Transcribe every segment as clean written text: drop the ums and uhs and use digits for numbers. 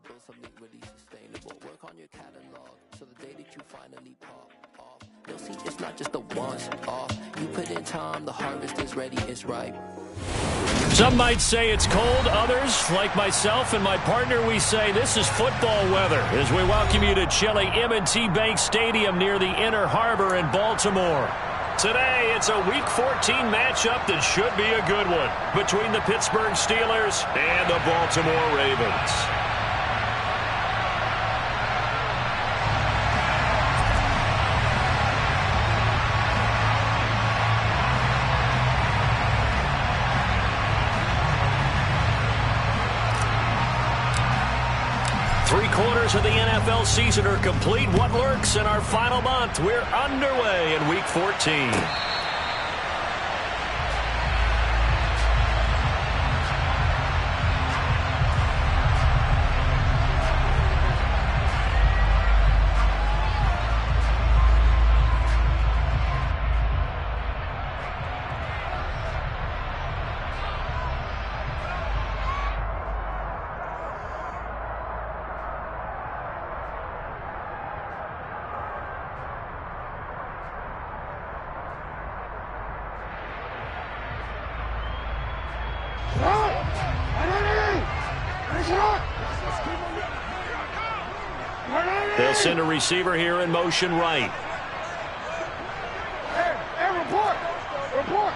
build something really sustainable. Work on your catalog, so the day that you finally pop off, you'll see it's not just a once off. You put in time, the harvest is ready, it's ripe. Some might say it's cold. Others, like myself and my partner, we say this is football weather as we welcome you to chilly M&T Bank Stadium near the Inner Harbor in Baltimore. Today, it's a Week 14 matchup that should be a good one between the Pittsburgh Steelers and the Baltimore Ravens. Three-quarters of the NFL season are complete. What lurks in our final month? We're underway in Week 14. They'll send a receiver here in motion right. Hey, report! Report!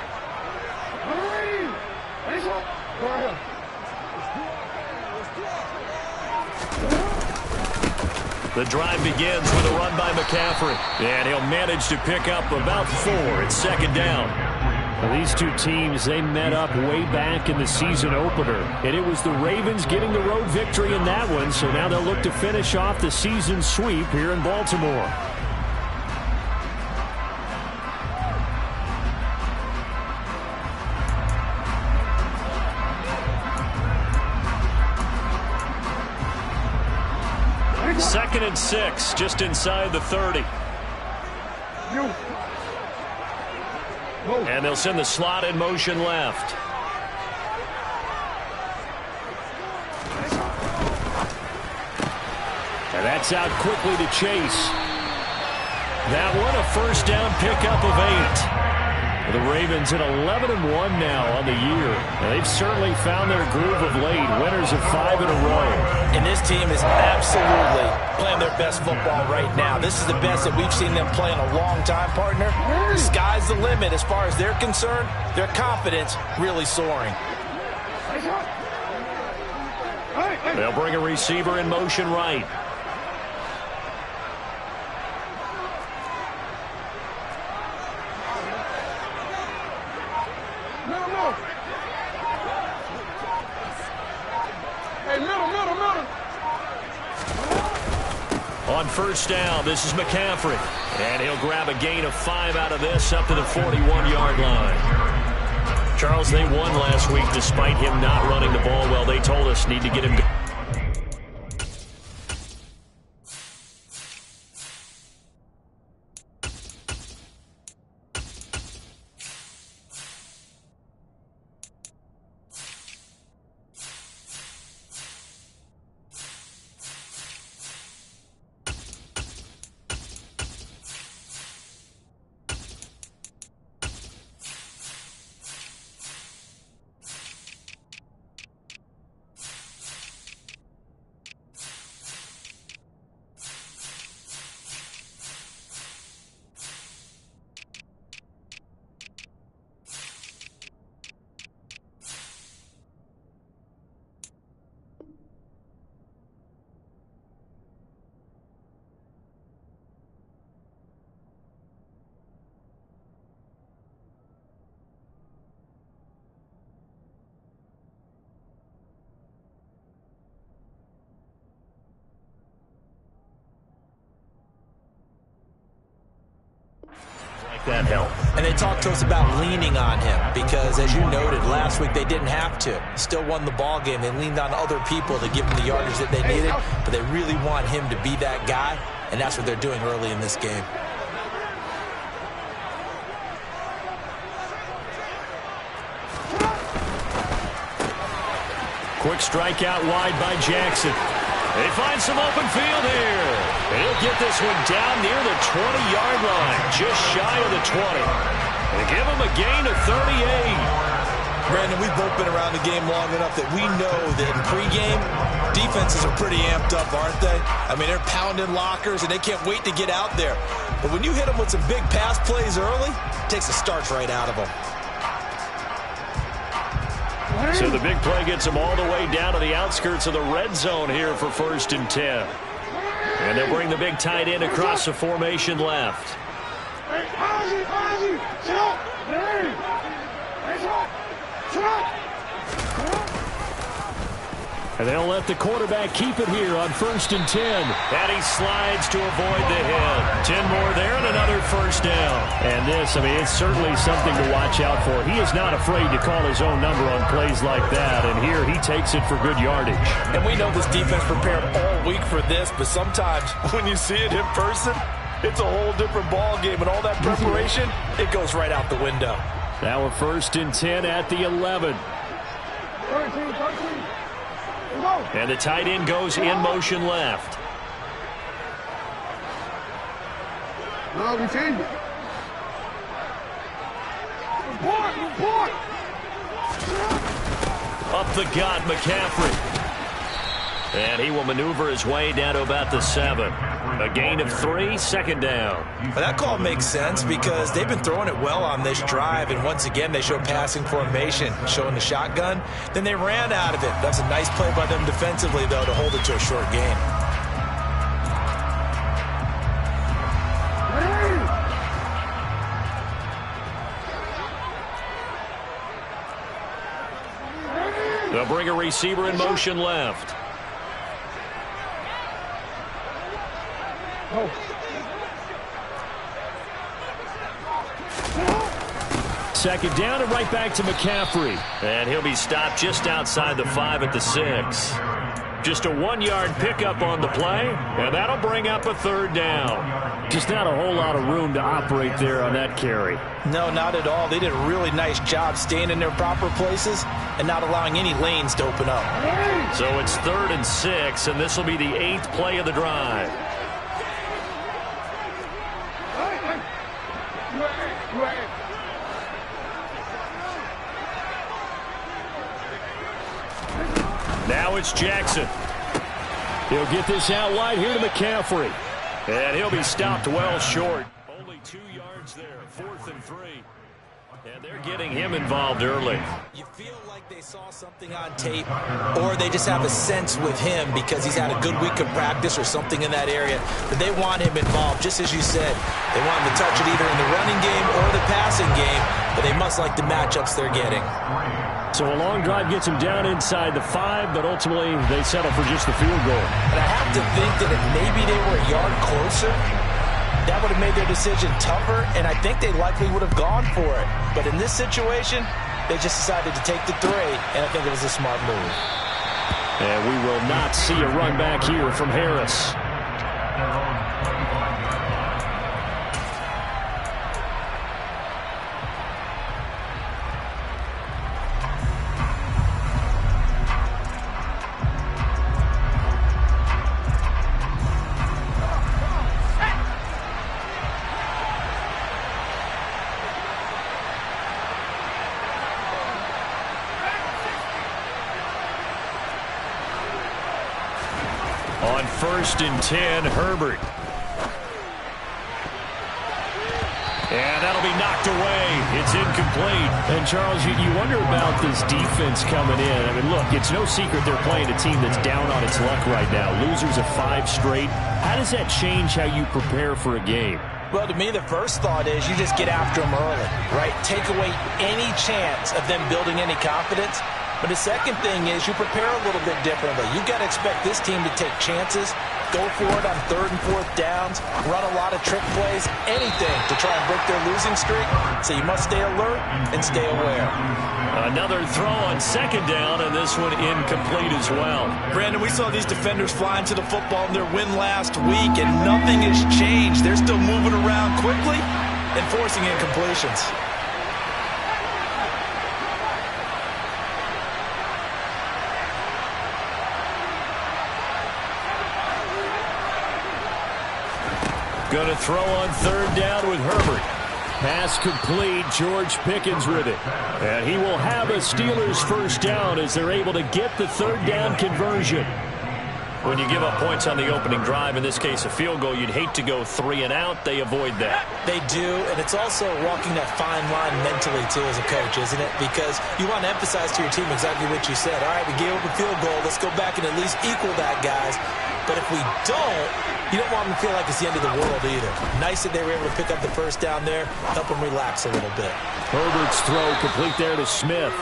The drive begins with a run by McCaffrey, and he'll manage to pick up about 4 at second down. Well, these two teams, they met up way back in the season opener, and it was the Ravens getting the road victory in that one, so now they'll look to finish off the season sweep here in Baltimore. Second and 6, just inside the 30. And they'll send the slot in motion left. And that's out quickly to Chase. That one a first down pickup of 8. The Ravens at 11-1 now on the year. And they've certainly found their groove of late. Winners of 5 in a row. And this team is absolutely playing their best football right now. This is the best that we've seen them play in a long time, partner. The sky's the limit as far as they're concerned. Their confidence really soaring. They'll bring a receiver in motion right. On first down, this is McCaffrey. And he'll grab a gain of 5 out of this up to the 41-yard line. Charles, they won last week despite him not running the ball well. They told us need to get him going. That help. And they talked to us about leaning on him because, as you noted, last week they didn't have to. Still won the ball game. They leaned on other people to give them the yardage that they needed, but they really want him to be that guy, and that's what they're doing early in this game. Quick strike out wide by Jackson. They find some open field here. He'll get this one down near the 20-yard line, just shy of the 20. They give him a gain of 38. Brandon, we've both been around the game long enough that we know that in pregame, defenses are pretty amped up, aren't they? I mean, they're pounding lockers, and they can't wait to get out there. But when you hit them with some big pass plays early, it takes the starch right out of them. So the big play gets them all the way down to the outskirts of the red zone here for 1st and 10. And they'll bring the big tight end across the formation left. And they'll let the quarterback keep it here on 1st and 10. And he slides to avoid the hit. 10 more there and another first down. And this, I mean, it's certainly something to watch out for. He is not afraid to call his own number on plays like that. And here he takes it for good yardage. And we know this defense prepared all week for this, but sometimes when you see it in person, it's a whole different ball game. And all that preparation, it goes right out the window. Now we're 1st and 10 at the 11. 13. And the tight end goes in motion left. No, we changed it. Report. Up the gut, McCaffrey. And he will maneuver his way down to about the 7. A gain of 3, 2nd down. Well, that call makes sense because they've been throwing it well on this drive, and once again they show passing formation, showing the shotgun. Then they ran out of it. That's a nice play by them defensively, though, to hold it to a short gain. They'll bring a receiver in motion left. Second down and right back to McCaffrey. And he'll be stopped just outside the 5 at the 6. Just a 1-yard pickup on the play, and that'll bring up a 3rd down. Just not a whole lot of room to operate there on that carry. No, not at all. They did a really nice job staying in their proper places and not allowing any lanes to open up. So it's 3rd and 6, and this will be the 8th play of the drive. Now it's Jackson. He'll get this out wide here to McCaffrey. And he'll be stopped well short. Only 2 yards there, 4th and 3. And they're getting him involved early. You feel like they saw something on tape, or they just have a sense with him because he's had a good week of practice or something in that area, that they want him involved, just as you said. They want him to touch it either in the running game or the passing game, but they must like the matchups they're getting. So a long drive gets him down inside the 5, but ultimately they settle for just the field goal. And I have to think that if maybe they were a yard closer, that would have made their decision tougher, and I think they likely would have gone for it. But in this situation, they just decided to take the 3, and I think it was a smart move. And we will not see a run back here from Harris. On 1st and 10, Herbert. And that'll be knocked away. It's incomplete. And, Charles, you wonder about this defense coming in. I mean, look, it's no secret they're playing a team that's down on its luck right now. Losers of 5 straight. How does that change how you prepare for a game? Well, to me, the first thought is you just get after them early, right? Take away any chance of them building any confidence. But the second thing is you prepare a little bit differently. You've got to expect this team to take chances, go for it on 3rd and 4th downs, run a lot of trick plays, anything to try and break their losing streak. So you must stay alert and stay aware. Another throw on 2nd down, and this one incomplete as well. Brandon, we saw these defenders flying to the football in their win last week, and nothing has changed. They're still moving around quickly and forcing incompletions. Going to throw on third down with Herbert. Pass complete. George Pickens with it. And he will have a Steelers first down as they're able to get the third down conversion. When you give up points on the opening drive, in this case a field goal, you'd hate to go 3 and out. They avoid that. They do, and it's also walking that fine line mentally, too, as a coach, isn't it? Because you want to emphasize to your team exactly what you said. All right, we gave up a field goal. Let's go back and at least equal that, guys. But if we don't, you don't want them to feel like it's the end of the world either. Nice that they were able to pick up the first down there, help them relax a little bit. Herbert's throw complete there to Smith.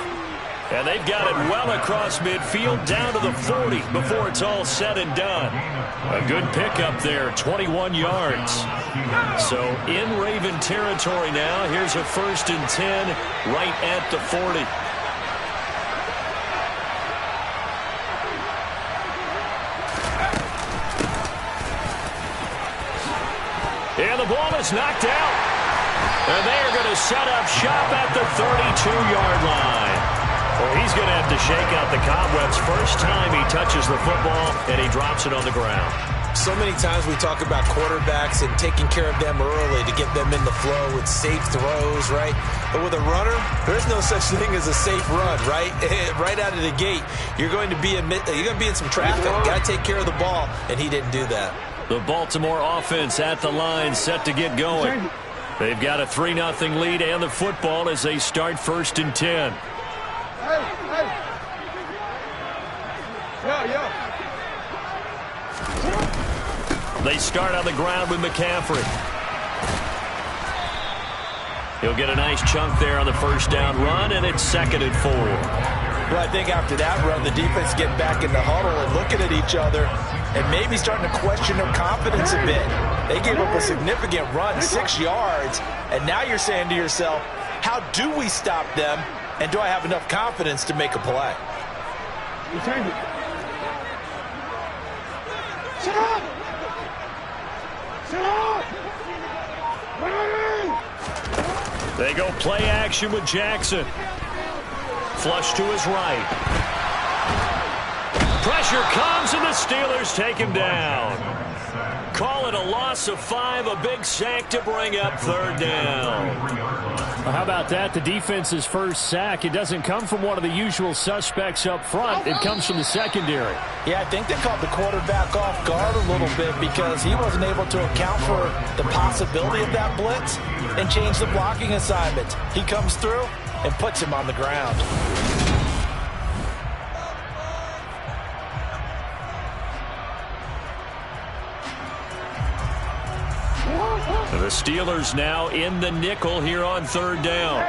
And they've got it well across midfield, down to the 40 before it's all said and done. A good pickup there, 21 yards. So in Raven territory now, here's a 1st and 10 right at the 40. And the ball is knocked out. And they are going to set up shop at the 32-yard line. Well, he's going to have to shake out the cobwebs first time he touches the football, and he drops it on the ground. So many times we talk about quarterbacks and taking care of them early to get them in the flow with safe throws, right? But with a runner, there's no such thing as a safe run, right? Right out of the gate, you're going to be in some traffic. Got to take care of the ball, and he didn't do that. The Baltimore offense at the line, set to get going. They've got a 3-0 lead and the football as they start 1st and 10. They start on the ground with McCaffrey. He'll get a nice chunk there on the first down run, and it's 2nd and 4. Well, I think after that run, the defense getting back in the huddle and looking at each other and maybe starting to question their confidence a bit. They gave up a significant run, 6 yards, and now you're saying to yourself, how do we stop them, and do I have enough confidence to make a play? Change it. Sit up! Sit up! They go play action with Jackson. Flush to his right. Pressure comes, and the Steelers take him down. Call it a loss of 5, a big sack to bring up third down. Well, how about that? The defense's first sack. It doesn't come from one of the usual suspects up front. It comes from the secondary. Yeah, I think they caught the quarterback off guard a little bit because he wasn't able to account for the possibility of that blitz and change the blocking assignment. He comes through and puts him on the ground. The Steelers now in the nickel here on third down.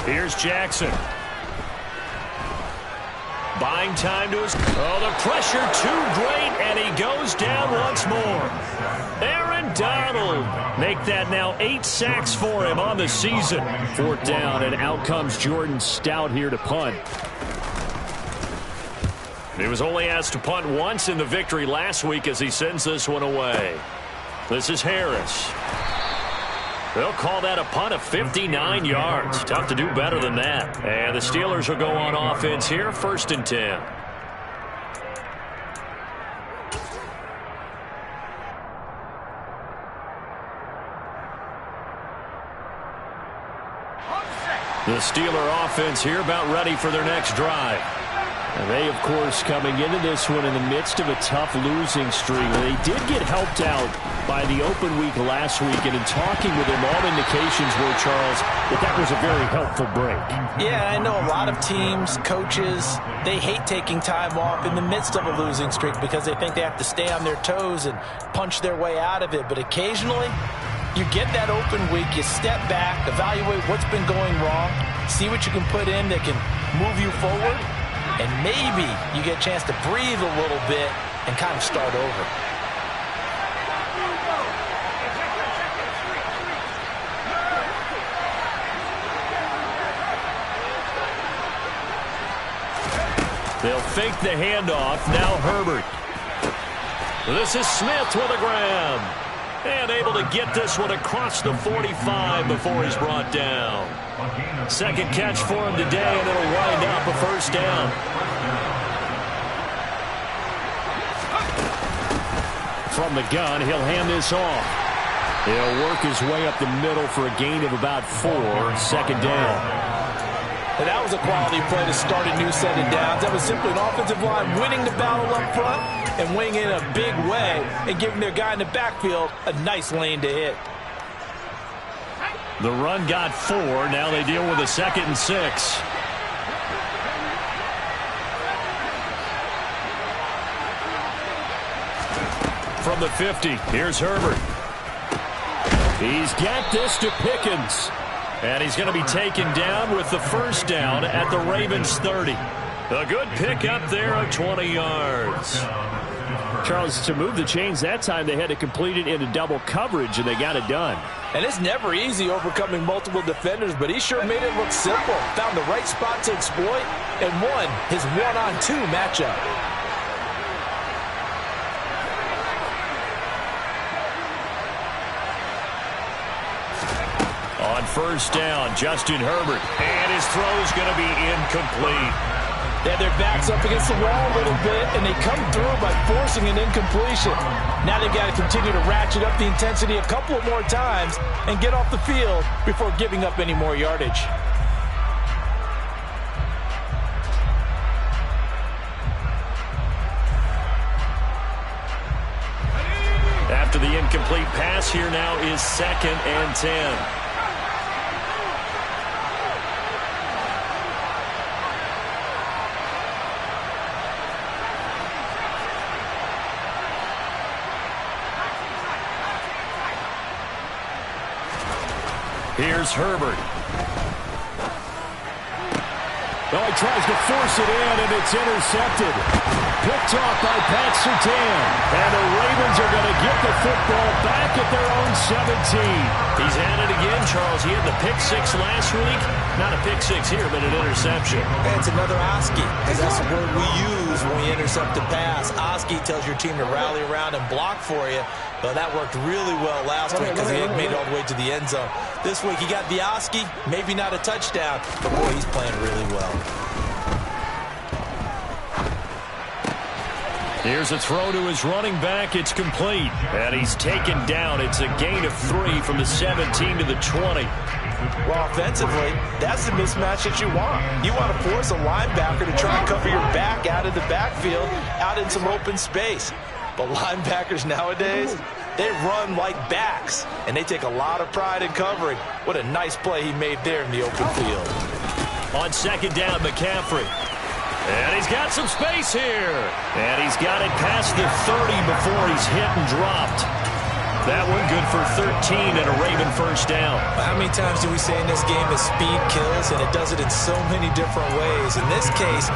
Here's Jackson. Buying time to his... Oh, the pressure too great, and he goes down once more. Aaron Donald. Make that now 8 sacks for him on the season. 4th down, and out comes Jordan Stout here to punt. He was only asked to punt once in the victory last week as he sends this one away. This is Harris. They'll call that a punt of 59 yards. Tough to do better than that. And the Steelers will go on offense here, 1st and 10. The Steeler offense here about ready for their next drive. And they, of course, coming into this one in the midst of a tough losing streak. They did get helped out by the open week last week, and in talking with them, all indications were, Charles, that was a very helpful break. Yeah, I know a lot of teams, coaches, they hate taking time off in the midst of a losing streak because they think they have to stay on their toes and punch their way out of it. But occasionally, you get that open week, you step back, evaluate what's been going wrong, see what you can put in that can move you forward, and maybe you get a chance to breathe a little bit and kind of start over. They'll fake the handoff. Now Herbert. This is Smith with a grab. And able to get this one across the 45 before he's brought down. Second catch for him today, and it'll wind up a first down. From the gun, he'll hand this off. He'll work his way up the middle for a gain of about 4. Second down. And that was a quality play to start a new set of downs. That was simply an offensive line winning the battle up front and winning in a big way and giving their guy in the backfield a nice lane to hit. The run got 4. Now they deal with a 2nd and 6. From the 50, here's Herbert. He's got this to Pickens. And he's going to be taken down with the first down at the Ravens 30. A good pick up there of 20 yards. Charles, to move the chains that time, they had to complete it into double coverage, and they got it done. And it's never easy overcoming multiple defenders, but he sure made it look simple. Found the right spot to exploit and won his one-on-2 matchup. On first down, Justin Herbert. And his throw's going to be incomplete. They have their backs up against the wall a little bit, and they come through by forcing an incompletion. Now they've got to continue to ratchet up the intensity a couple of more times and get off the field before giving up any more yardage. After the incomplete pass, here now is 2nd and 10. Here's Herbert. Oh, he tries to force it in, and it's intercepted. Picked off by Pat Surtain. And the Ravens are going to get the football back at their own 17. He's at it again, Charles. He had the pick 6 last week. Not a pick 6 here, but an interception. And it's another Oski, because that's the word we use when we intercept a pass. Oski tells your team to rally around and block for you. But that worked really well last week because he had made it all the way to the end zone. This week he got the Oski, maybe not a touchdown, but boy, he's playing really well. Here's a throw to his running back. It's complete. And he's taken down. It's a gain of 3 from the 17 to the 20. Well, offensively, that's the mismatch that you want. You want to force a linebacker to try and cover your back out of the backfield, out in some open space. But linebackers nowadays, they run like backs, and they take a lot of pride in covering. What a nice play he made there in the open field. On second down, McCaffrey. And he's got some space here. And he's got it past the 30 before he's hit and dropped. That one good for 13 and a Raven first down. How many times do we say in this game that speed kills, and it does it in so many different ways? In this case,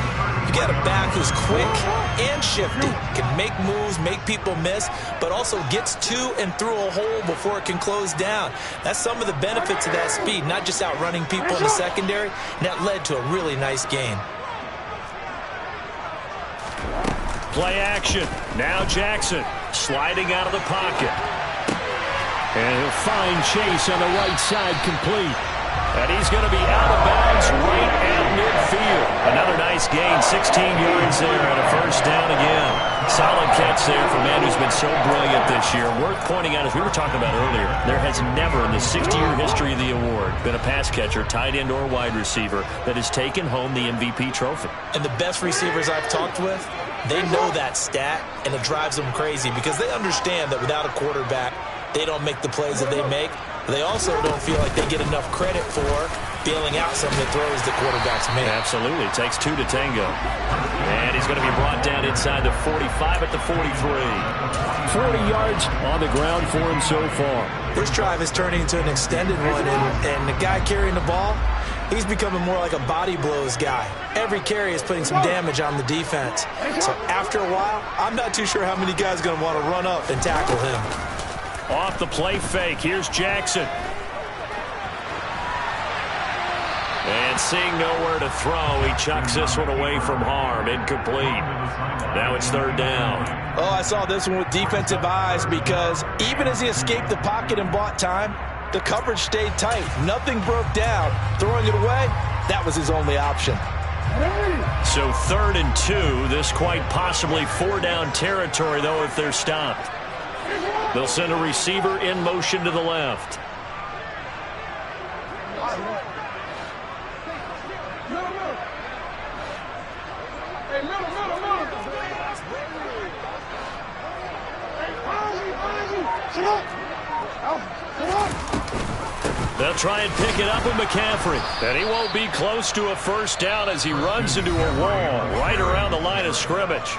you got a back who's quick and shifty, can make moves, make people miss, but also gets to and through a hole before it can close down. That's some of the benefits of that speed, not just outrunning people in the secondary, and that led to a really nice gain. Play action. Now Jackson sliding out of the pocket. And he'll find Chase on the right side complete. And he's going to be out of bounds right at midfield. Another nice gain, 16 yards there and a first down again. Solid catch there for a man who's been so brilliant this year. Worth pointing out, as we were talking about earlier, there has never in the 60-year history of the award been a pass catcher, tight end, or wide receiver that has taken home the MVP trophy. And the best receivers I've talked with, they know that stat, and it drives them crazy because they understand that without a quarterback, they don't make the plays that they make. They also don't feel like they get enough credit for bailing out some of the throws that quarterbacks make. Absolutely. It takes 2 to tango. And he's going to be brought down inside the 45 at the 43. 40 yards on the ground for him so far. This drive is turning into an extended one, and the guy carrying the ball, he's becoming more like a body blows guy. Every carry is putting some damage on the defense. So after a while, I'm not too sure how many guys are going to want to run up and tackle him. Off the play fake, here's Jackson. And seeing nowhere to throw, he chucks this one away from harm. Incomplete. Now it's third down. Oh, I saw this one with defensive eyes because even as he escaped the pocket and bought time, the coverage stayed tight. Nothing broke down. Throwing it away, that was his only option. So 3rd and 2. This quite possibly 4-down territory, though, if they're stopped. They'll send a receiver in motion to the left. They'll try and pick it up with McCaffrey. And he won't be close to a first down as he runs into a wall right around the line of scrimmage.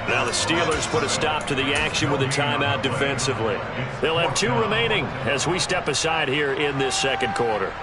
Now the Steelers put a stop to the action with a timeout defensively. They'll have 2 remaining as we step aside here in this second quarter.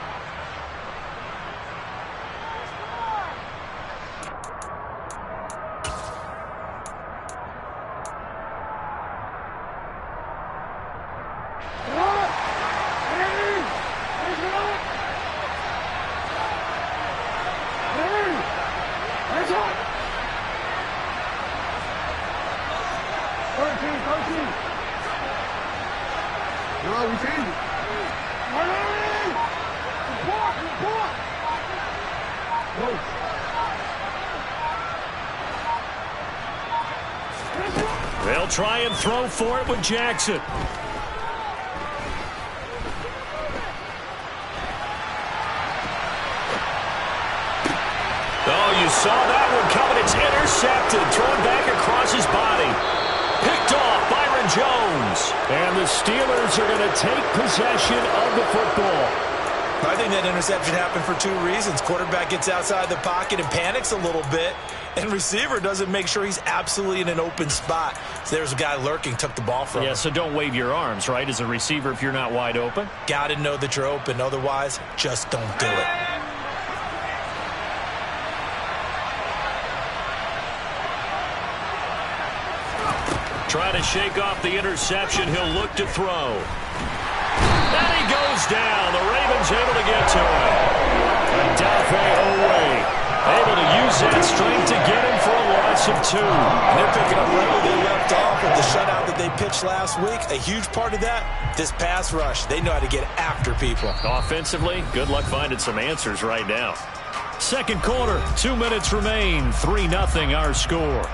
They'll try and throw for it with Jackson. Oh, you saw that one coming. It's intercepted. Thrown back across his body. Picked off Byron Jones. And the Steelers are going to take possession of the football. I think that interception happened for 2 reasons. Quarterback gets outside the pocket and panics a little bit. And receiver doesn't make sure he's absolutely in an open spot. So there's a guy lurking, took the ball from him. Yeah, so don't wave your arms, right, as a receiver if you're not wide open. Got to know that you're open. Otherwise, just don't do it. Trying to shake off the interception. He'll look to throw. And he goes down. The Ravens able to get to him. Odafe Oweh able to use that strength to get him for a loss of 2. And they're picking up right where they left off with the shutout that they pitched last week. A huge part of that, this pass rush. They know how to get after people. Offensively, good luck finding some answers right now. Second quarter, 2 minutes remain. 3-0 our score.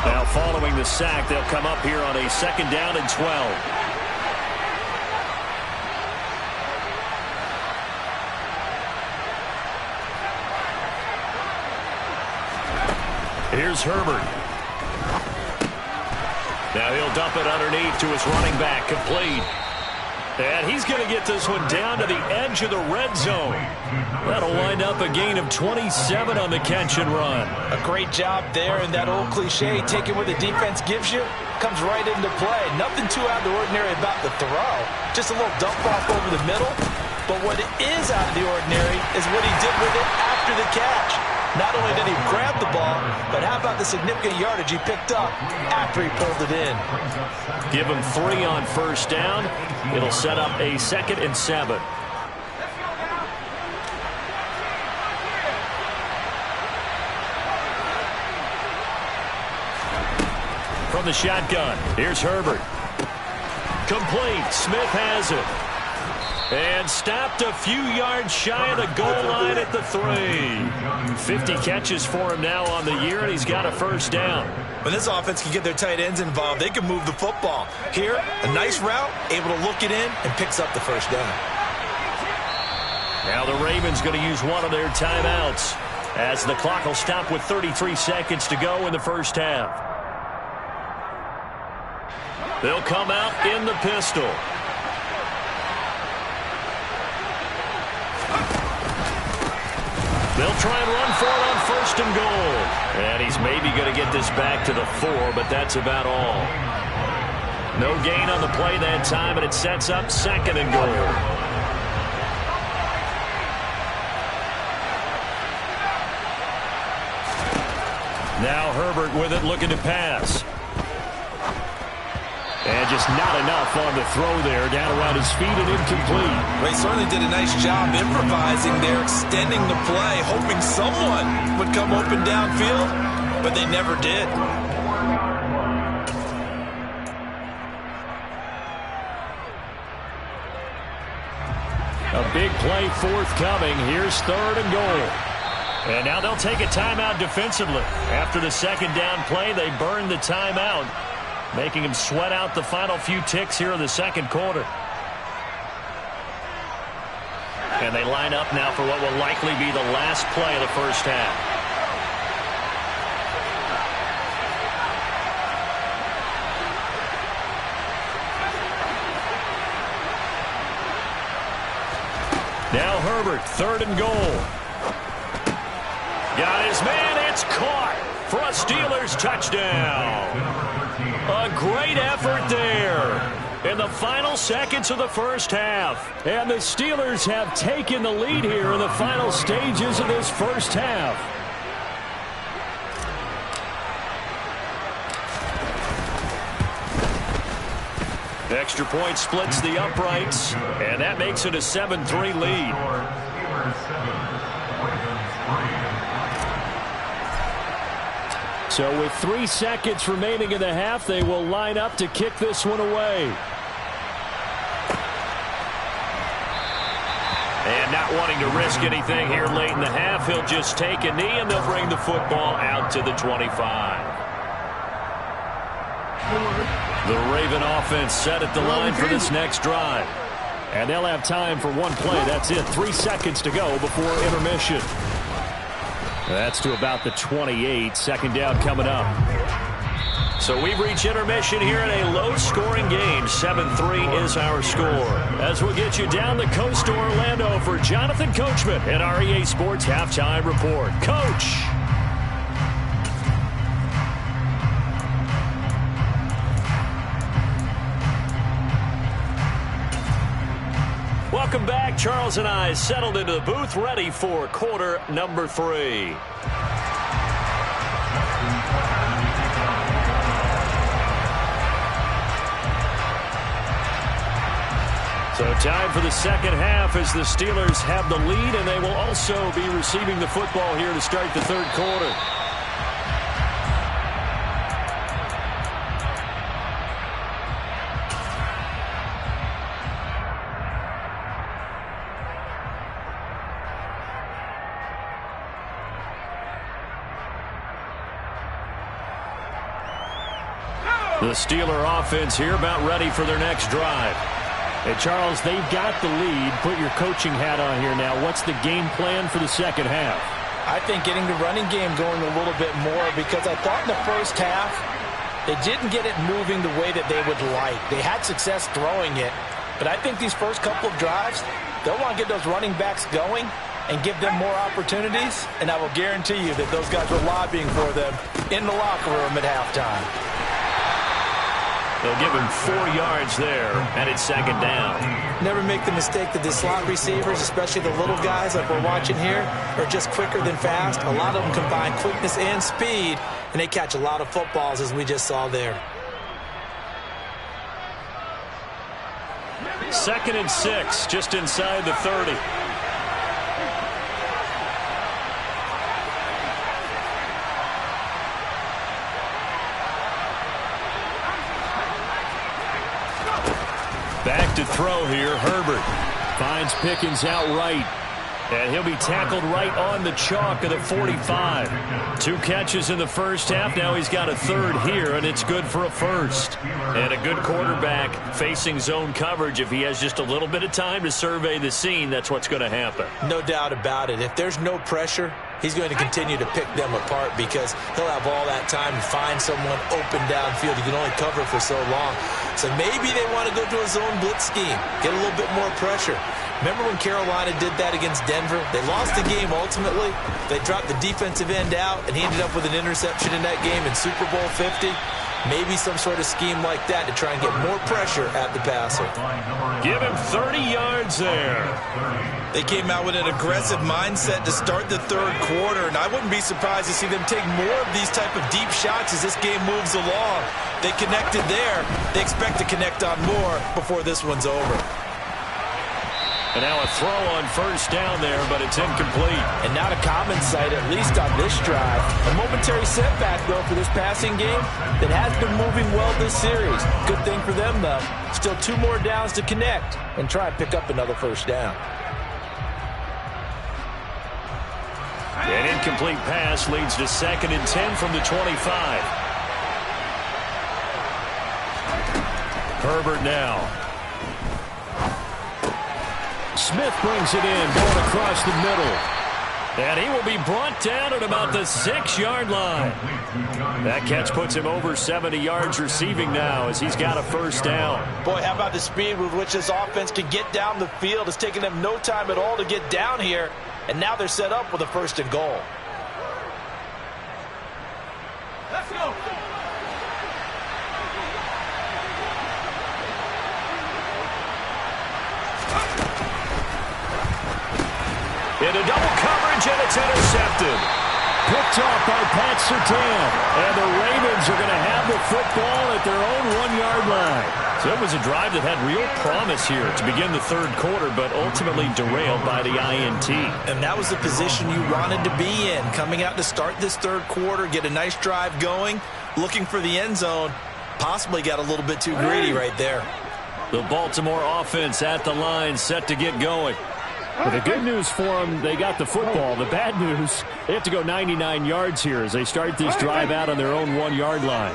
Now following the sack, they'll come up here on a 2nd down and 12. Here's Herbert. Now he'll dump it underneath to his running back, complete. And he's going to get this one down to the edge of the red zone. That'll wind up a gain of 27 on the catch and run. A great job there, and that old cliche, take it where the defense gives you, comes right into play. Nothing too out of the ordinary about the throw. Just a little dump off over the middle. But what is out of the ordinary is what he did with it after the catch. Not only did he grab the ball, but how about the significant yardage he picked up after he pulled it in? Give him 3 on first down. It'll set up a 2nd and 7. From the shotgun, here's Herbert. Complete. Smith has it. And stopped a few yards shy of the goal line at the 3. 50 catches for him now on the year, and he's got a first down. When this offense can get their tight ends involved, they can move the football. Here, a nice route, able to look it in, and picks up the first down. Now the Ravens going to use one of their timeouts as the clock will stop with 33 seconds to go in the first half. They'll come out in the pistol. They'll try and run for it on 1st and goal. And he's maybe going to get this back to the 4, but that's about all. No gain on the play that time, and it sets up 2nd and goal. Now Herbert with it, looking to pass. And just not enough on the throw there, down around his feet and incomplete. Well, he certainly did a nice job improvising there, extending the play, hoping someone would come open downfield, but they never did. A big play forthcoming. Here's 3rd and goal. And now they'll take a timeout defensively. After the second down play, they burn the timeout, making him sweat out the final few ticks here in the second quarter. And they line up now for what will likely be the last play of the first half. Now Herbert, 3rd and goal. Got his man, it's caught for a Steelers touchdown. A great effort there in the final seconds of the first half. And the Steelers have taken the lead here in the final stages of this first half. Extra point splits the uprights, and that makes it a 7-3 lead. So with 3 seconds remaining in the half, they will line up to kick this one away. And not wanting to risk anything here late in the half, he'll just take a knee, and they'll bring the football out to the 25. The Raven offense set at the line for this next drive. And they'll have time for one play. That's it. 3 seconds to go before intermission. That's to about the 28. Second down coming up. So we've reached intermission here in a low-scoring game. 7-3 is our score. As we'll get you down the coast to Orlando for Jonathan Coachman at our EA Sports Halftime Report. Coach! Welcome back. Charles and I settled into the booth, ready for quarter number 3. So time for the second half as the Steelers have the lead, and they will also be receiving the football here to start the third quarter. The Steeler offense here about ready for their next drive. Hey, Charles, they've got the lead. Put your coaching hat on here now. What's the game plan for the second half? I think getting the running game going a little bit more, because I thought in the first half they didn't get it moving the way that they would like. They had success throwing it, but I think these first couple of drives, they'll want to get those running backs going and give them more opportunities, and I will guarantee you that those guys were lobbying for them in the locker room at halftime. They'll give him 4 yards there, and it's second down. Never make the mistake that the slot receivers, especially the little guys like we're watching here, are just quicker than fast. A lot of them combine quickness and speed, and they catch a lot of footballs, as we just saw there. 2nd and 6, just inside the 30. Back to throw here. Herbert finds Pickens outright, and he'll be tackled right on the chalk of the 45. 2 catches in the first half. Now he's got a third here, and it's good for a first. And a good quarterback facing zone coverage. If he has just a little bit of time to survey the scene, that's what's going to happen. No doubt about it. If there's no pressure, he's going to continue to pick them apart, because he'll have all that time to find someone open downfield. He can only cover for so long. So maybe they want to go to a zone blitz scheme, get a little bit more pressure. Remember when Carolina did that against Denver? They lost the game ultimately. They dropped the defensive end out, and he ended up with an interception in that game in Super Bowl 50. Maybe some sort of scheme like that to try and get more pressure at the passer. Give him 30 yards there. They came out with an aggressive mindset to start the third quarter, and I wouldn't be surprised to see them take more of these type of deep shots as this game moves along. They connected there. They expect to connect on more before this one's over. And now a throw on first down there, but it's incomplete. And not a common sight, at least on this drive. A momentary setback, though, for this passing game that has been moving well this series. Good thing for them, though. Still 2 more downs to connect and try and pick up another first down. An incomplete pass leads to 2nd and 10 from the 25. Herbert now. Smith brings it in, going across the middle. And he will be brought down at about the 6-yard line. That catch puts him over 70 yards receiving now as he's got a first down. Boy, how about the speed with which this offense can get down the field? It's taken them no time at all to get down here. And now they're set up with a 1st and goal. Let's go. Into double coverage, and it's intercepted. Picked off by Pat Surtain. And the Ravens are going to have the football at their own 1-yard line. So it was a drive that had real promise here to begin the third quarter, but ultimately derailed by the INT. And that was the position you wanted to be in, coming out to start this third quarter, get a nice drive going, looking for the end zone. Possibly got a little bit too greedy right there. The Baltimore offense at the line, set to get going. But the good news for them, they got the football. The bad news, they have to go 99 yards here as they start this drive out on their own 1-yard line.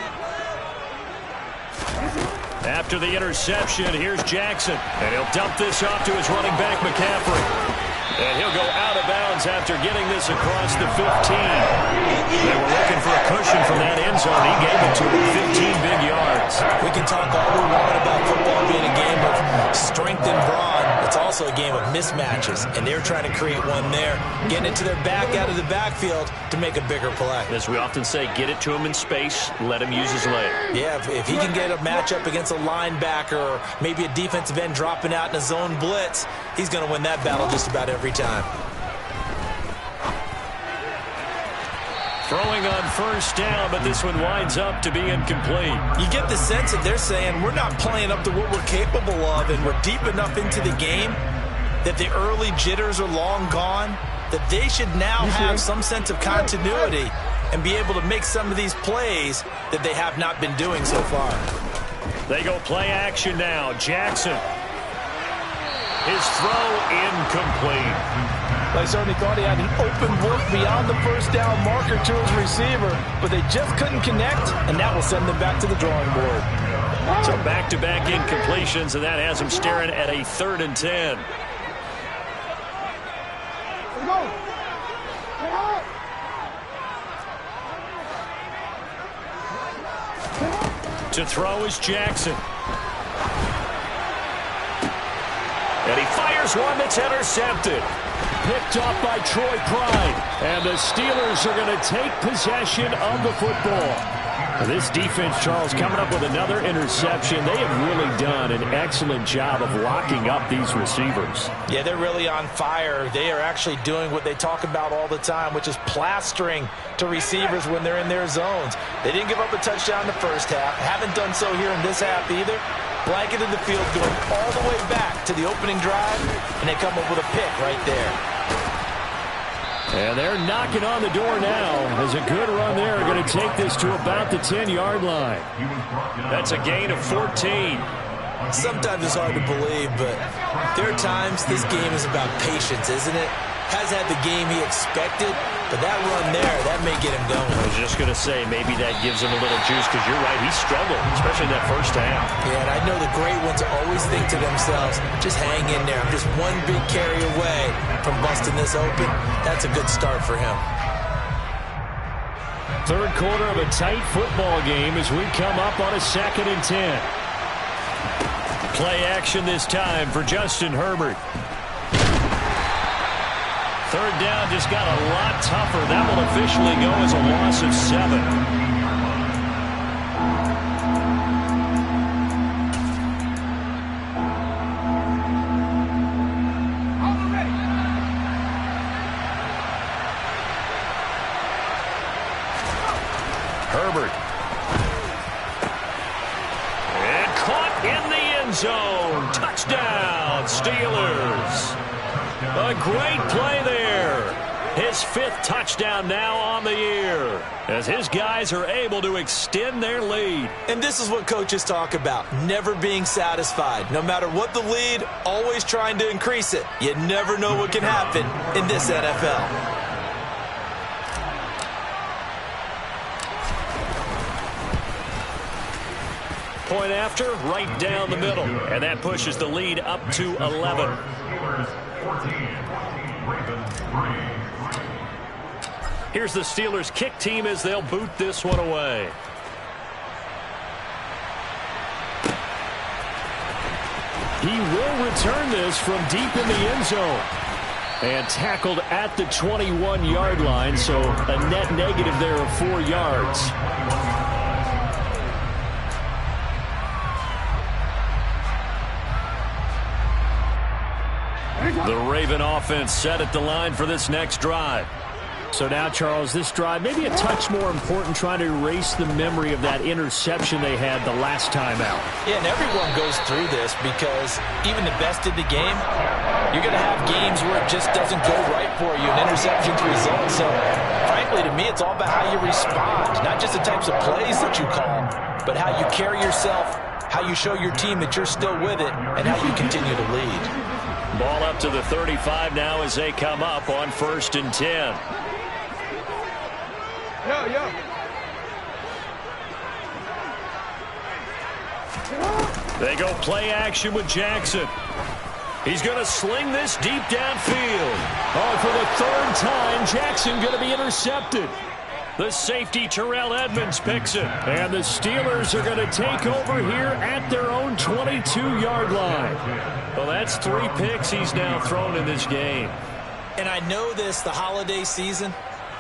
After the interception, here's Jackson. And he'll dump this off to his running back, McCaffrey. And he'll go out of bounds after getting this across the 15. They were looking for a cushion from that end zone. He gave it to him, 15 big yards. We can talk all we want about football being a game of strength and brawn. It's also a game of mismatches, and they're trying to create one there, getting it to their back out of the backfield to make a bigger play. As we often say, get it to him in space, let him use his leg. Yeah, if he can get a matchup against a linebacker or maybe a defensive end dropping out in a zone blitz, he's going to win that battle just about every time. Throwing on first down, but this one winds up to be incomplete. You get the sense that they're saying we're not playing up to what we're capable of, and we're deep enough into the game that the early jitters are long gone, that they should now have some sense of continuity and be able to make some of these plays that they have not been doing so far. They go play action now. Jackson. His throw incomplete. I certainly thought he had an open look beyond the first down marker to his receiver, but they just couldn't connect, and that will send them back to the drawing board. So back-to-back incompletions, and that has them staring at a 3rd and 10. To throw is Jackson. And he fires one that's intercepted. Picked off by Troy Pride. And the Steelers are going to take possession of the football. This defense, Charles, coming up with another interception. They have really done an excellent job of locking up these receivers. Yeah, they're really on fire. They are actually doing what they talk about all the time, which is plastering to receivers when they're in their zones. They didn't give up a touchdown in the first half. Haven't done so here in this half either. Blanketed the field, going all the way back to the opening drive, and they come up with a pick right there. And they're knocking on the door now as a good run there. Are going to take this to about the 10-yard line. That's a gain of 14. Sometimes it's hard to believe, but there are times this game is about patience, isn't it? Has had the game he expected, but that run there, that may get him going. I was just going to say, maybe that gives him a little juice, because you're right, he struggled, especially in that first half. Yeah, and I know the great ones always think to themselves, just hang in there. I'm just one big carry away from busting this open. That's a good start for him. Third quarter of a tight football game as we come up on a 2nd and 10. Play action this time for Justin Herbert. Third down just got a lot tougher. That will officially go as a loss of 7. great play there. His 5th touchdown now on the year as his guys are able to extend their lead. And this is what coaches talk about, never being satisfied. No matter what the lead, always trying to increase it. You never know what can happen in this NFL. Point after, right down the middle. And that pushes the lead up to 11. Here's the Steelers' kick team as they'll boot this one away. He will return this from deep in the end zone. And tackled at the 21-yard line, so a net negative there of 4 yards. The Raven offense set at the line for this next drive. So now, Charles, this drive maybe a touch more important, trying to erase the memory of that interception they had the last time out. Yeah, and everyone goes through this because even the best in the game, you're going to have games where it just doesn't go right for you, an interception's result. So, frankly, to me, it's all about how you respond, not just the types of plays that you call, but how you carry yourself, how you show your team that you're still with it, and how you continue to lead. Ball up to the 35 now as they come up on 1st and 10. They go play action with Jackson. He's going to sling this deep downfield. Oh, for the 3rd time, Jackson going to be intercepted. The safety, Terrell Edmonds, picks it. And the Steelers are going to take over here at their own 22-yard line. Well, that's 3 picks he's now thrown in this game. And I know this, the holiday season,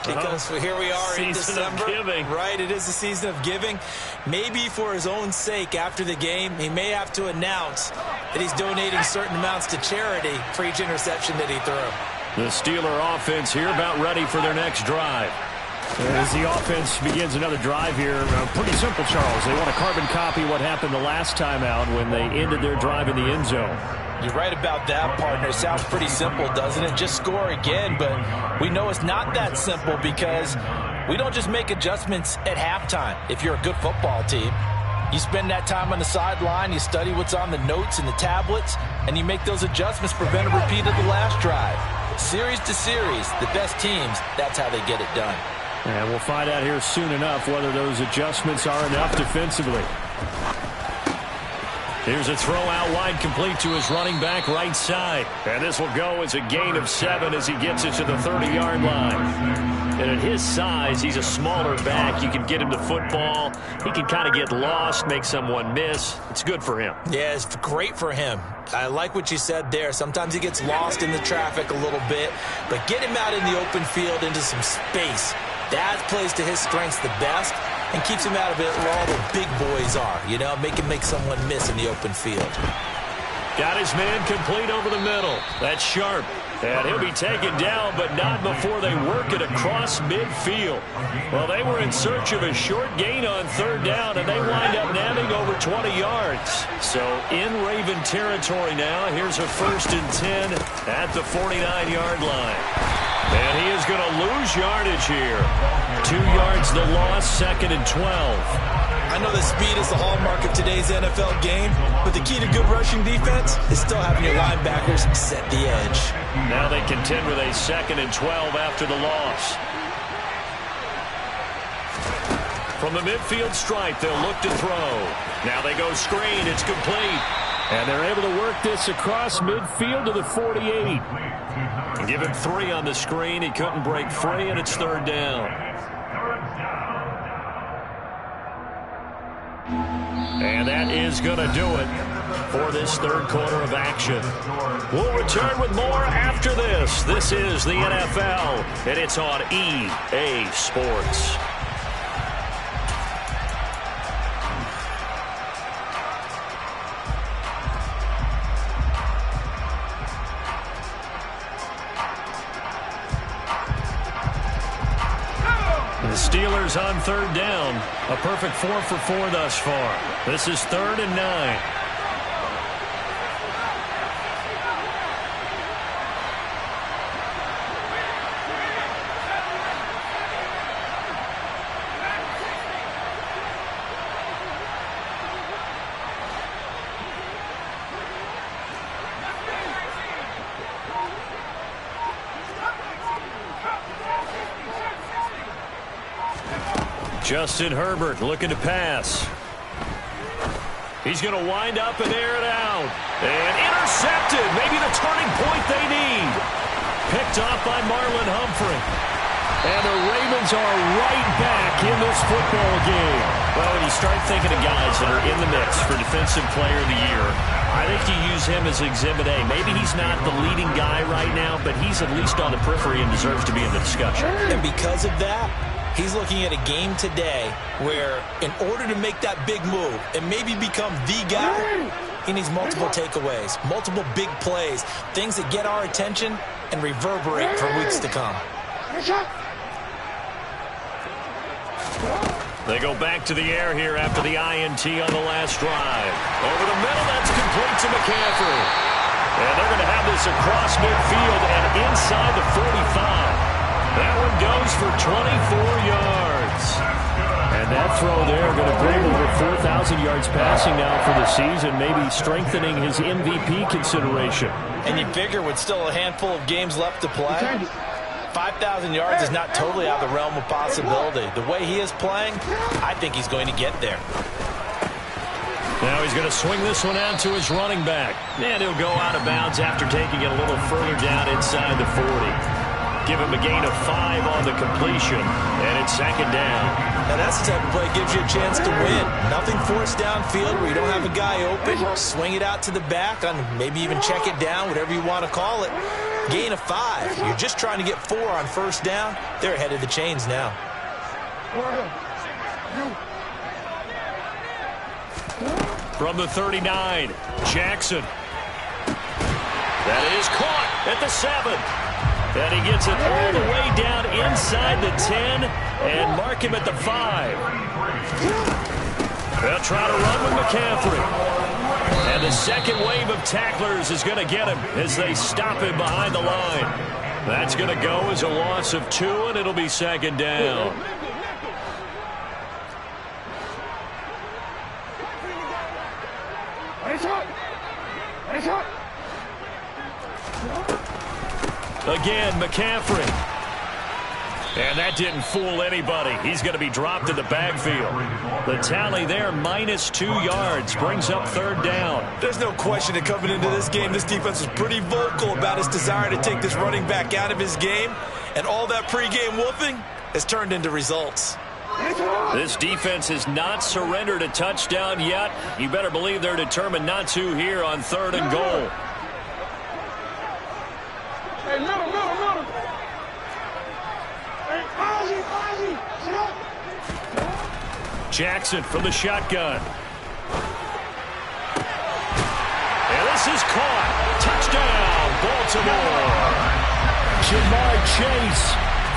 because here we are in December. Season of giving. Right, it is the season of giving. Maybe for his own sake after the game, he may have to announce that he's donating certain amounts to charity for each interception that he threw. The Steeler offense here about ready for their next drive. As the offense begins another drive here, pretty simple, Charles. They want to carbon copy what happened the last time out when they ended their drive in the end zone. You're right about that, partner. It sounds pretty simple, doesn't it? Just score again, but we know it's not that simple because we don't just make adjustments at halftime if you're a good football team. You spend that time on the sideline, you study what's on the notes and the tablets, and you make those adjustments, prevent a repeat of the last drive. Series to series, the best teams, that's how they get it done. And we'll find out here soon enough whether those adjustments are enough defensively. Here's a throw out wide, complete to his running back right side. And this will go as a gain of 7 as he gets it to the 30-yard line. And at his size, he's a smaller back. You can get him the football. He can kind of get lost, make someone miss. It's good for him. Yeah, it's great for him. I like what you said there. Sometimes he gets lost in the traffic a little bit, but get him out in the open field into some space. That plays to his strengths the best and keeps him out of it where all the big boys are, you know, make someone miss in the open field. Got his man complete over the middle. That's Sharp. And he'll be taken down, but not before they work it across midfield. Well, they were in search of a short gain on 3rd down, and they wind up nabbing over 20 yards. So in Raven territory now, here's a 1st and 10 at the 49-yard line. And he is going to lose yardage here. 2 yards the loss, 2nd and 12. I know that speed is the hallmark of today's NFL game, but the key to good rushing defense is still having your linebackers set the edge. Now they contend with a 2nd and 12 after the loss. From the midfield stripe, they'll look to throw. Now they go screen. It's complete. And they're able to work this across midfield to the 48. Give him 3 on the screen. He couldn't break free, and it's 3rd down. And that is going to do it for this 3rd quarter of action. We'll return with more after this. This is the NFL, and it's on EA Sports. The Steelers on 3rd down. A perfect 4 for 4 thus far. This is 3rd and 9. Justin Herbert looking to pass. He's going to wind up and air it out. And intercepted. Maybe the turning point they need. Picked off by Marlon Humphrey. And the Ravens are right back in this football game. Well, when you start thinking of guys that are in the mix for Defensive Player of the Year, I think you use him as Exhibit A. Maybe he's not the leading guy right now, but he's at least on the periphery and deserves to be in the discussion. And because of that, he's looking at a game today where in order to make that big move and maybe become the guy, he needs multiple takeaways, multiple big plays, things that get our attention and reverberate for weeks to come. They go back to the air here after the INT on the last drive. Over the middle, that's complete to McCaffrey. And they're going to have this across midfield and inside the 45. That one goes for 24 yards. And that throw there going to bring over 4,000 yards passing now for the season, maybe strengthening his MVP consideration. And you figure with still a handful of games left to play, 5,000 yards is not totally out of the realm of possibility. The way he is playing, I think he's going to get there. Now he's going to swing this one out to his running back. And he'll go out of bounds after taking it a little further down inside the 40. Give him a gain of 5 on the completion, and it's second down. Now that's the type of play that gives you a chance to win. Nothing forced downfield where you don't have a guy open. Swing it out to the back, on maybe even check it down, whatever you want to call it. Gain of 5. You're just trying to get 4 on first down. They're ahead of the chains now. From the 39, Jackson. That is caught at the 7. And he gets it all the way down inside the 10 and mark him at the 5. They'll try to run with McCaffrey. And the second wave of tacklers is going to get him as they stop him behind the line. That's going to go as a loss of 2, and it'll be second down. Again, McCaffrey. And that didn't fool anybody. He's going to be dropped in the backfield. The tally there, -2 yards, brings up third down. There's no question that coming into this game, this defense is pretty vocal about his desire to take this running back out of his game. And all that pregame whooping has turned into results. This defense has not surrendered a touchdown yet. You better believe they're determined not to here on 3rd and goal. Jackson from the shotgun. And this is caught. Touchdown, Baltimore. Jamar Chase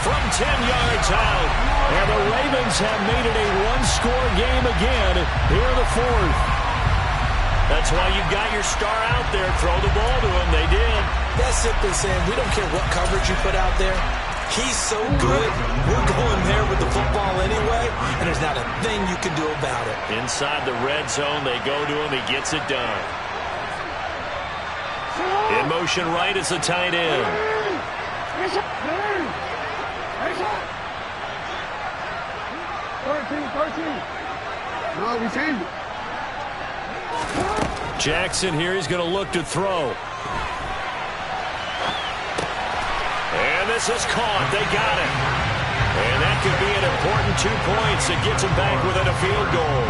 from 10 yards out. And the Ravens have made it a one-score game again here in the 4th. That's why you've got your star out there. Throw the ball to him. They did. That's simply saying we don't care what coverage you put out there. He's so good, we're going there with the football anyway, and there's not a thing you can do about it. Inside the red zone, they go to him. He gets it done. In motion right is the tight end. Jackson here, he's going to look to throw. And this is caught. They got it. And that could be an important 2 points. It gets them back within a field goal.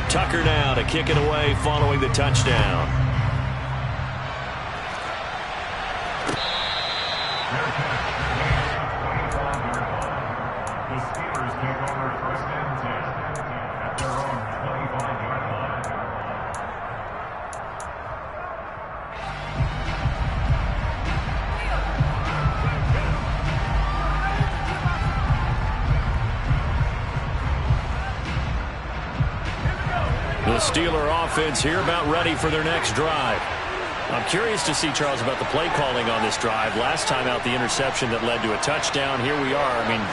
Tucker now to kick it away following the touchdown. The Steeler offense here about ready for their next drive. I'm curious to see, Charles, about the play calling on this drive. Last time out, the interception that led to a touchdown. Here we are. I mean,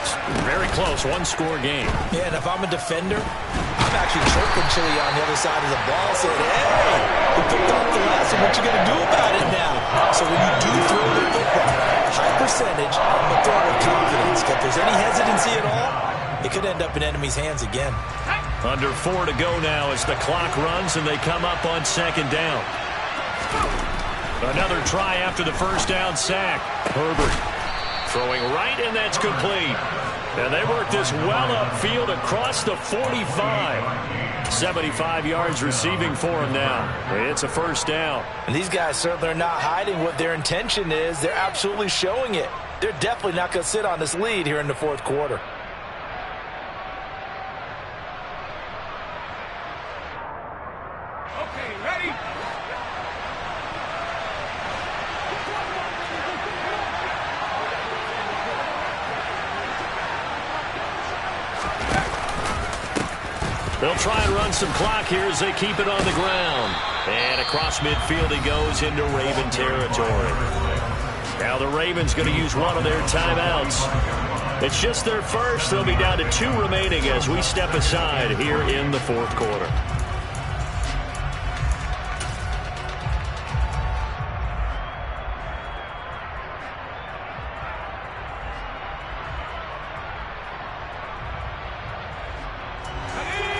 very close, one-score game. Yeah, and if I'm a defender, I'm actually chirping Chili on the other side of the ball, saying, hey, we picked off the last one. What you going to do about it now? So when you do throw the football, high percentage, but throw it with confidence. If there's any hesitancy at all, it could end up in enemy's hands again. Under 4 to go now as the clock runs and they come up on second down. Another try after the first down sack. Herbert throwing right, and that's complete. And they work this well upfield across the 45. 75 yards receiving for him now. It's a first down. And these guys certainly are not hiding what their intention is. They're absolutely showing it. They're definitely not going to sit on this lead here in the fourth quarter. They'll try and run some clock here as they keep it on the ground. And across midfield he goes into Raven territory. Now the Ravens going to use one of their timeouts. It's just their first. They'll be down to 2 remaining as we step aside here in the fourth quarter.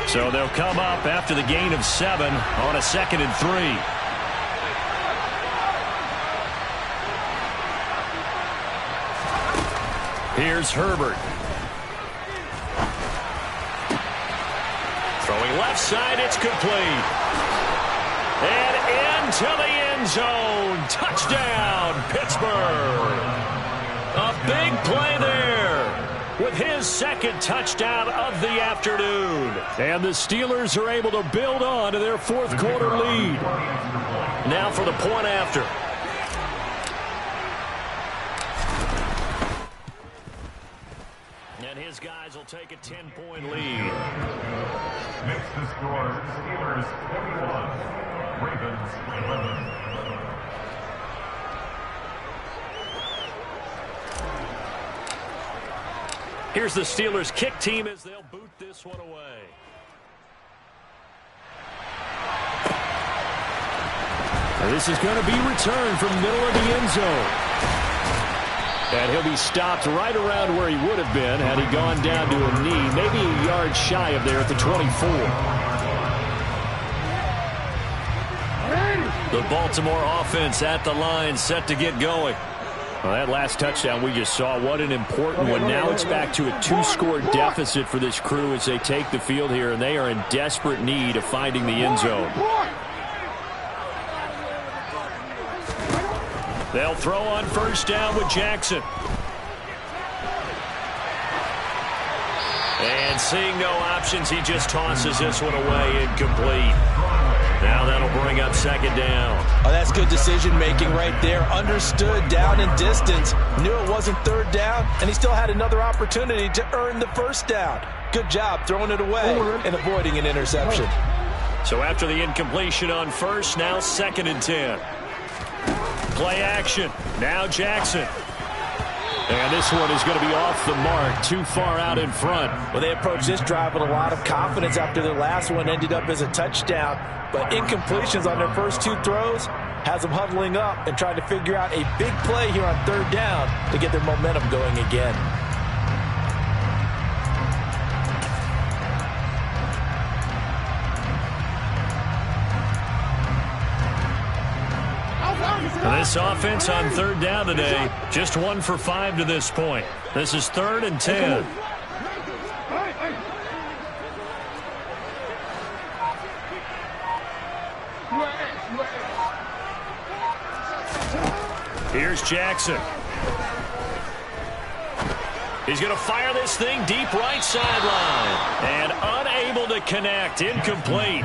So they'll come up after the gain of 7 on a 2nd and 3. Here's Herbert. Throwing left side, it's complete. And into the end zone. Touchdown, Pittsburgh. A big play there with his 2nd touchdown of the afternoon. And the Steelers are able to build on to their fourth quarter lead. Now for the point after. And his guys will take a 10-point lead. Next to score, Steelers 21, Ravens 11. Here's the Steelers kick team as they'll boot this one away. And this is going to be returned from the middle of the end zone. And he'll be stopped right around where he would have been had he gone down to a knee, maybe a yard shy of there at the 24. The Baltimore offense at the line, set to get going. Well, that last touchdown we just saw, what an important one. Now it's back to a 2-score deficit for this crew as they take the field here, and they are in desperate need of finding the end zone. They'll throw on first down with Jackson. And seeing no options, he just tosses this one away, incomplete. Now that'll bring up second down. Oh, that's good decision-making right there. Understood down and distance. Knew it wasn't third down, and he still had another opportunity to earn the first down. Good job throwing it away and avoiding an interception. So after the incompletion on first, now 2nd and 10. Play action. Now Jackson. And this one is going to be off the mark, too far out in front. Well, they approached this drive with a lot of confidence after their last one ended up as a touchdown. But incompletions on their first 2 throws has them huddling up and trying to figure out a big play here on third down to get their momentum going again. This offense on third down today, just 1 for 5 to this point. This is 3rd and 10. Here's Jackson. He's going to fire this thing deep right sideline. And unable to connect. Incomplete.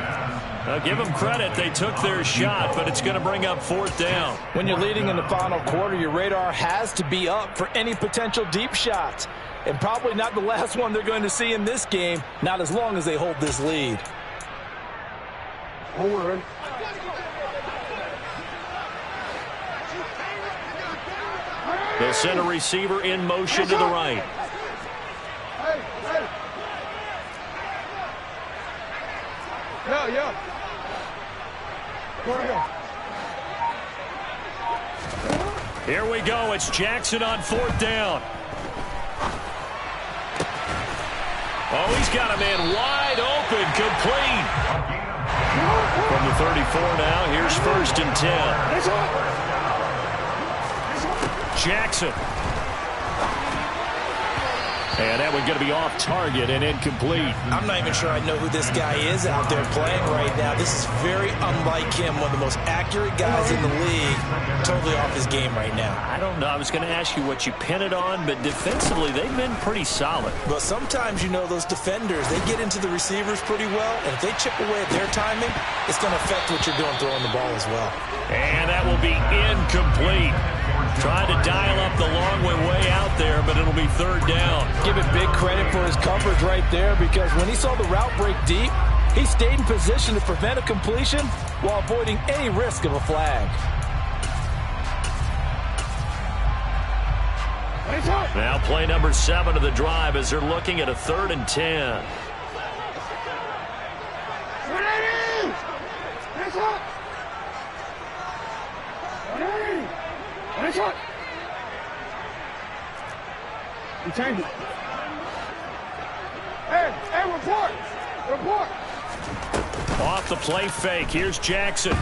Now give them credit. They took their shot, but it's going to bring up 4th down. When you're leading in the final quarter, your radar has to be up for any potential deep shots. And probably not the last one they're going to see in this game, not as long as they hold this lead. They'll send a receiver in motion to the right. Here we go. It's Jackson on 4th down. Oh, he's got a man wide open, complete. From the 34 now, here's 1st and 10. Jackson. And that one's going to be off target and incomplete. I'm not even sure I know who this guy is out there playing right now. This is very unlike him, one of the most accurate guys in the league. Totally off his game right now. I don't know. I was going to ask you what you pin it on, but defensively, they've been pretty solid. But sometimes, you know, those defenders, they get into the receivers pretty well, and if they chip away at their timing, it's going to affect what you're doing throwing the ball as well. And that will be incomplete. Trying to dial up the long way out there, but it'll be 3rd down. Give it big credit for his coverage right there, because when he saw the route break deep, he stayed in position to prevent a completion while avoiding any risk of a flag. Now play number 7 of the drive as they're looking at a 3rd and 10. Change it. Hey, report! Report! Off the play fake. Here's Jackson.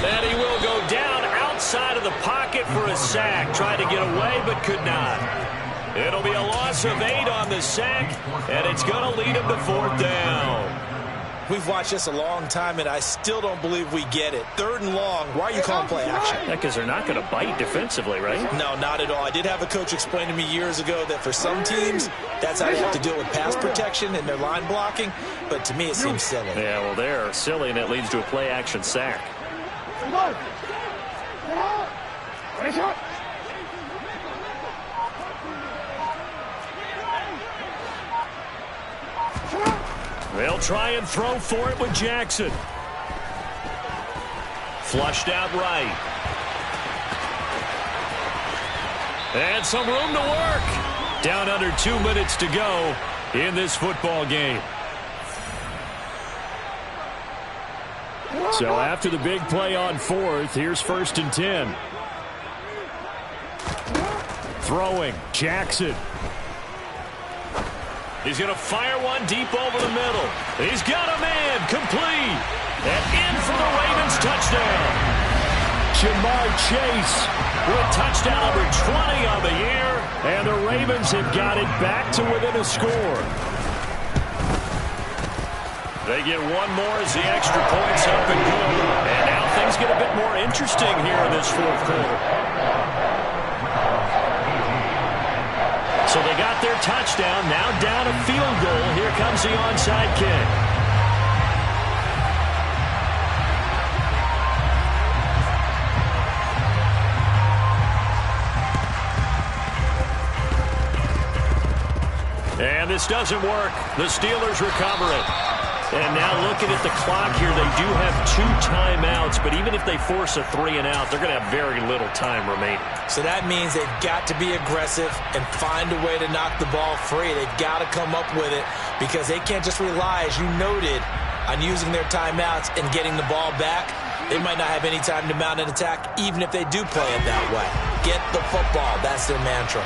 And he will go down outside of the pocket for a sack. Tried to get away, but could not. It'll be a loss of 8 on the sack, and it's going to lead him to 4th down. We've watched this a long time, and I still don't believe we get it. 3rd and long. Why are you calling play action? Yeah, because they're not going to bite defensively, right? No, not at all. I did have a coach explain to me years ago that for some teams, that's how they have to deal with pass protection and their line blocking. But to me, it seems silly. Yeah, well, they're silly, and it leads to a play action sack. They'll try and throw for it with Jackson. Flushed out right. And some room to work. Down under 2 minutes to go in this football game. So after the big play on 4th, here's 1st and 10. Throwing, Jackson. He's going to fire one deep over the middle. He's got a man, complete. And in for the Ravens touchdown. Ja'Marr Chase with touchdown number 20 on the year. And the Ravens have got it back to within a score. They get one more as the extra point's up and good. And now things get a bit more interesting here in this 4th quarter. So they got their touchdown, now down a field goal. Here comes the onside kick. And this doesn't work. The Steelers recover it. And now looking at the clock here, they do have 2 timeouts, but even if they force a 3 and out, they're going to have very little time remaining. So that means they've got to be aggressive and find a way to knock the ball free. They've got to come up with it because they can't just rely, as you noted, on using their timeouts and getting the ball back. They might not have any time to mount an attack, even if they do play it that way. Get the football. That's their mantra.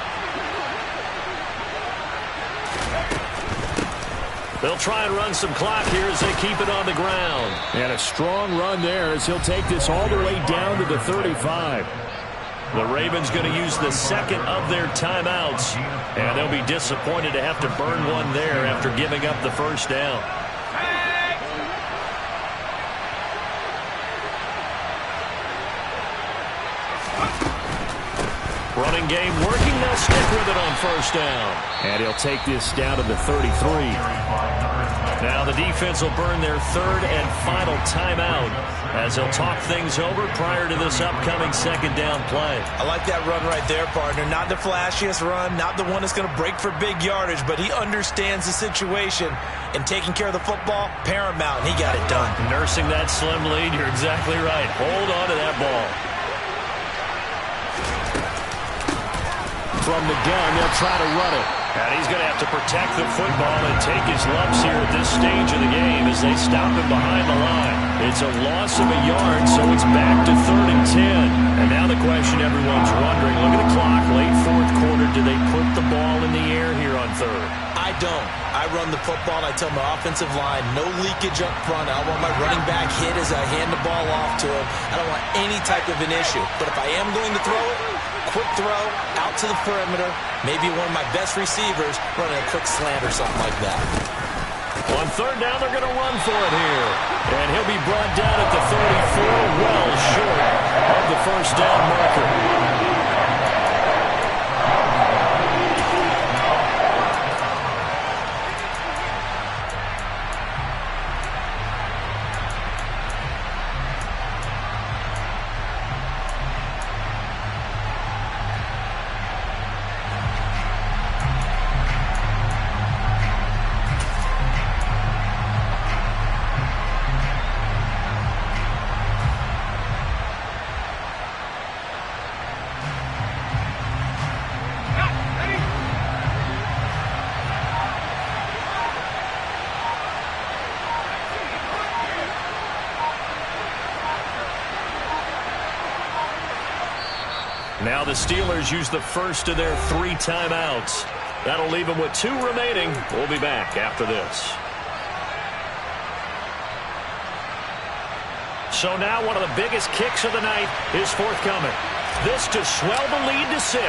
They'll try and run some clock here as they keep it on the ground. And a strong run there as he'll take this all the way down to the 35. The Ravens going to use the 2nd of their timeouts. And they'll be disappointed to have to burn one there after giving up the 1st down. Running game working. They'll stick with it on 1st down. And he'll take this down to the 33. Now the defense will burn their third and final timeout as they'll talk things over prior to this upcoming second down play. I like that run right there, partner. Not the flashiest run, not the one that's going to break for big yardage, but he understands the situation, and taking care of the football, paramount, and he got it done. Nursing that slim lead, you're exactly right. Hold on to that ball. From the gun, they'll try to run it. And he's going to have to protect the football and take his lumps here at this stage of the game as they stop him behind the line. It's a loss of a yard, so it's back to 3rd and 10. And now the question everyone's wondering, look at the clock, late fourth quarter, do they put the ball in the air here on 3rd? I don't. I run the football, and I tell my offensive line, no leakage up front. I want my running back hit as I hand the ball off to him. I don't want any type of an issue. But if I am going to throw it, quick throw, out to the perimeter, maybe one of my best receivers running a quick slant or something like that. On 3rd down, they're going to run for it here. And he'll be brought down at the 34, well short of the first down marker. Now the Steelers use the first of their 3 timeouts. That'll leave them with 2 remaining. We'll be back after this. So now one of the biggest kicks of the night is forthcoming. This to swell the lead to 6.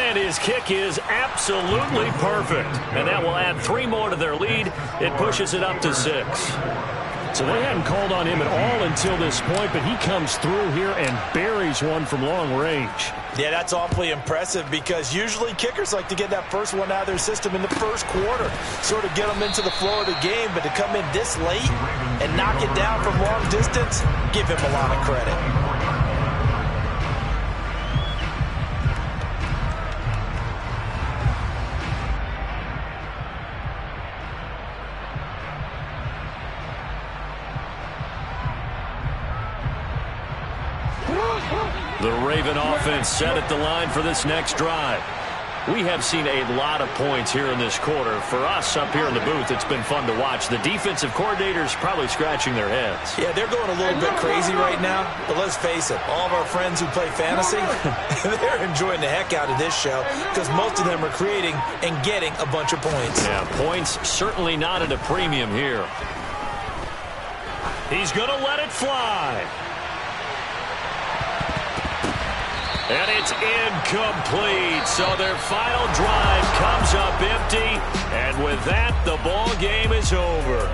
And his kick is absolutely perfect. And that will add 3 more to their lead. It pushes it up to 6. So they hadn't called on him at all until this point, but he comes through here and buries one from long range. Yeah, that's awfully impressive because usually kickers like to get that first one out of their system in the first quarter, sort of get them into the flow of the game, but to come in this late and knock it down from long distance, give him a lot of credit. The Raven offense set at the line for this next drive. We have seen a lot of points here in this quarter. For us up here in the booth, it's been fun to watch. The defensive coordinators probably scratching their heads. Yeah, they're going a little bit crazy right now. But let's face it, all of our friends who play fantasy, they're enjoying the heck out of this show because most of them are creating and getting a bunch of points. Yeah, points certainly not at a premium here. He's going to let it fly. And it's incomplete. So their final drive comes up empty. And with that, the ball game is over.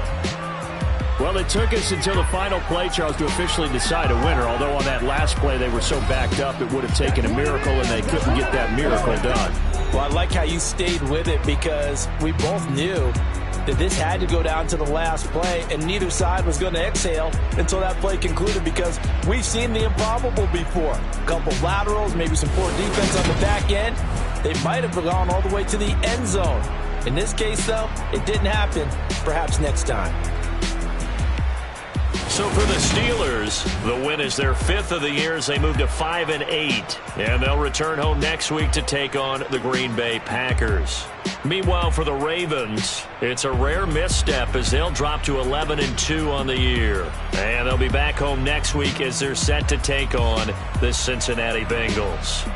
Well, it took us until the final play, Charles, to officially decide a winner. Although on that last play they were so backed up, it would have taken a miracle, and they couldn't get that miracle done. Well, I like how you stayed with it because we both knew that this had to go down to the last play, and neither side was going to exhale until that play concluded because we've seen the improbable before. A couple laterals, maybe some poor defense on the back end. They might have gone all the way to the end zone. In this case, though, it didn't happen. Perhaps next time. So for the Steelers, the win is their 5th of the year as they move to 5-8. And they'll return home next week to take on the Green Bay Packers. Meanwhile, for the Ravens, it's a rare misstep as they'll drop to 11-2 on the year. And they'll be back home next week as they're set to take on the Cincinnati Bengals.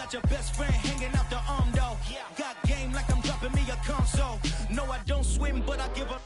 got your best friend hanging out the arm though. Got game like I'm dropping me a console. No, I don't swim, but I give up.